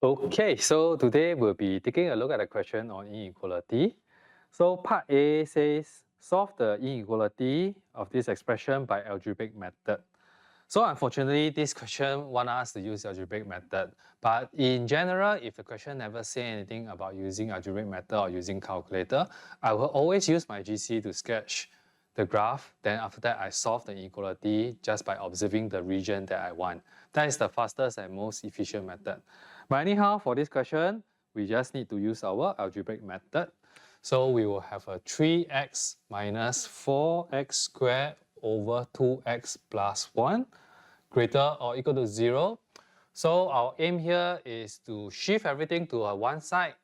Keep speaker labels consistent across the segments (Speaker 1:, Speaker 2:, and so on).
Speaker 1: Okay, so today we'll be taking a look at a question on inequality. So part A says, solve the inequality of this expression by algebraic method. So unfortunately, this question wants us to use algebraic method. But in general, if the question never say anything about using algebraic method or using calculator, I will always use my GC to sketch the graph. Then after that, I solve the inequality just by observing the region that I want. That is the fastest and most efficient method. But anyhow, for this question, we just need to use our algebraic method. So we will have a 3x minus 4x squared over 2x plus 1 greater or equal to 0. So our aim here is to shift everything to one side,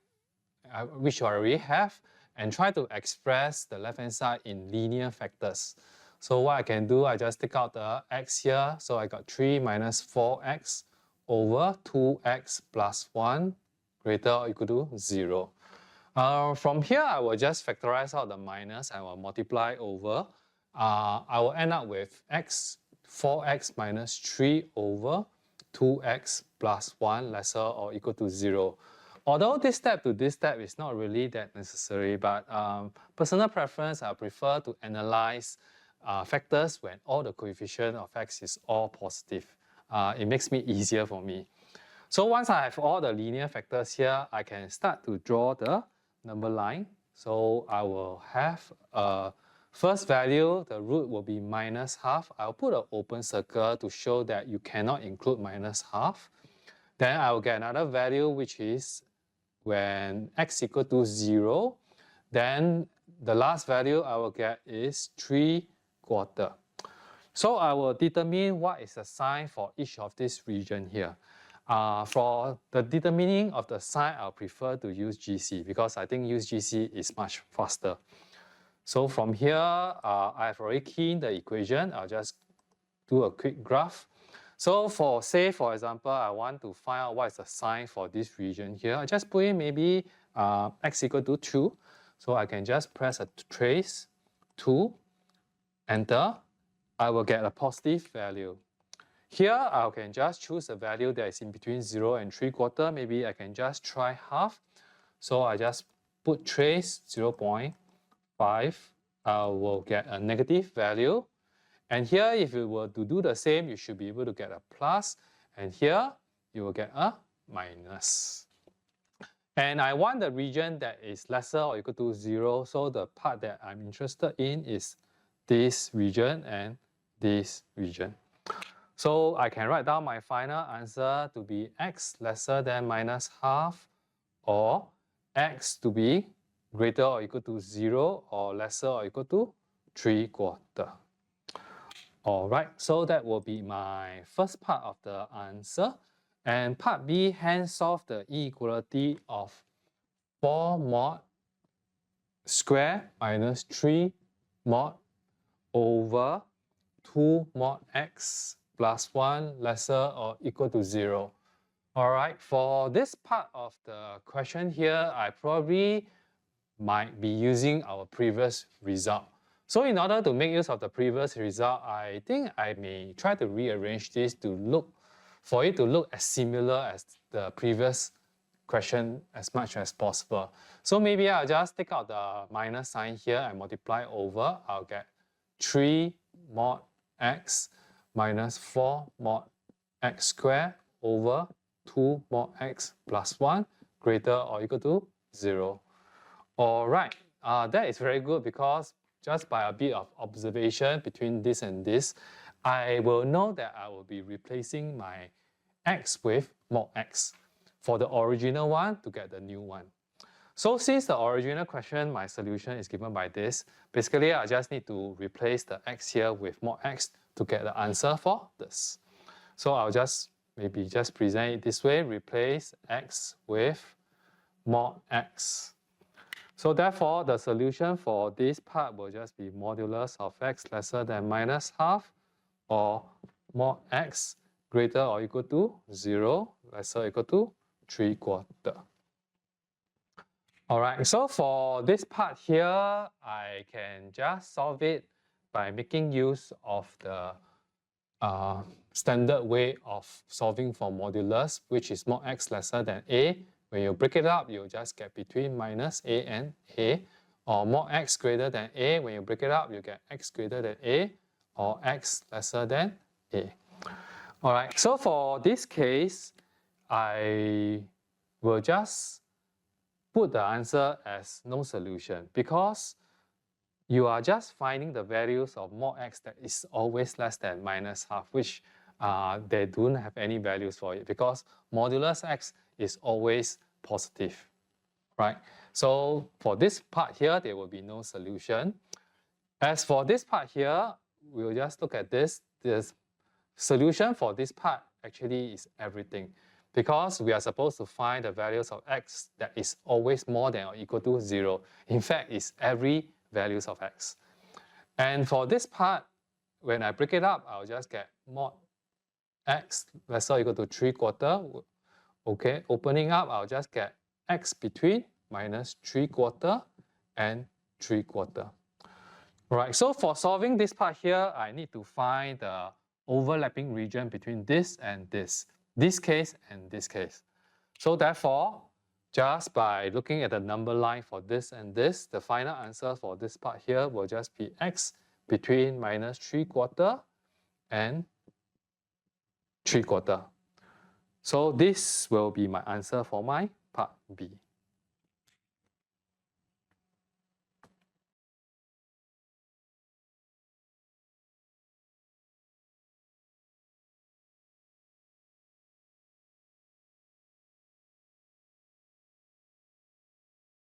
Speaker 1: which I already have, and try to express the left hand side in linear factors. So what I can do, I just take out the x here. So I got 3 minus 4x over 2x plus 1 greater or equal to 0. From here, I will just factorize out the minus. I will multiply over. I will end up with 4x minus 3 over 2x plus 1 lesser or equal to 0. Although this step to this step is not really that necessary, but personal preference, I prefer to analyze factors when all the coefficient of x is all positive. It makes me easier for me. So once I have all the linear factors here, I can start to draw the number line. So I will have first value, the root will be minus half. I'll put an open circle to show that you cannot include minus half. Then I will get another value, which is when x equal to 0, then the last value I will get is 3/4. So I will determine what is the sign for each of this region here. For the determining of the sign, I'll prefer to use GC because I think use GC is much faster. So from here, I've already keyed the equation. I'll just do a quick graph. So for example, I want to find out what is the sign for this region here. I just put in maybe x equal to 2. So I can just press a trace, 2, enter. I will get a positive value. Here, I can just choose a value that is in between 0 and 3/4. Maybe I can just try half. So I just put trace 0.5. I will get a negative value. And here, if you were to do the same, you should be able to get a plus. And here, you will get a minus. And I want the region that is lesser or equal to 0. So the part that I'm interested in is this region and this region. So I can write down my final answer to be x lesser than minus half, or x to be greater or equal to 0 or lesser or equal to 3/4. Alright, so that will be my first part of the answer. And part B, hence solve the inequality of 4 mod square minus 3 mod over 2 mod x plus 1 lesser or equal to 0. Alright, for this part of the question here, I probably might be using our previous result. So in order to make use of the previous result, I think I may try to rearrange this for it to look as similar as the previous question as much as possible. So maybe I'll just take out the minus sign here and multiply over. I'll get 3 mod x minus 4 mod x squared over 2 mod x plus 1 greater or equal to 0. Alright, that is very good because just by a bit of observation between this and this, I will know that I will be replacing my x with mod x for the original one to get the new one. So since the original question, my solution is given by this, basically I just need to replace the x here with mod x to get the answer for this. So I'll just maybe just present it this way, replace x with mod x. So therefore, the solution for this part will just be modulus of x lesser than minus half, or mod x greater or equal to 0, lesser or equal to 3/4. Alright, so for this part here, I can just solve it by making use of the standard way of solving for modulus, which is mod x lesser than a. When you break it up, you just get between minus a and a. Or mod x greater than a, when you break it up, you get x greater than a, or x lesser than a. Alright, so for this case, I will just put the answer as no solution because you are just finding the values of mod x that is always less than minus half, which they don't have any values for it because modulus x is always positive, right? So for this part here, there will be no solution. As for this part here, we'll just look at this. The solution for this part actually is everything because we are supposed to find the values of x that is always more than or equal to 0. In fact, it's every values of x. And for this part, when I break it up, I'll just get mod x lesser or equal to 3/4. Okay, opening up, I'll just get x between minus 3/4 and 3/4. Right, so for solving this part here, I need to find the overlapping region between this and this case and this case. So therefore, just by looking at the number line for this and this, the final answer for this part here will just be x between minus 3/4 and 3/4. So this will be my answer for my part B.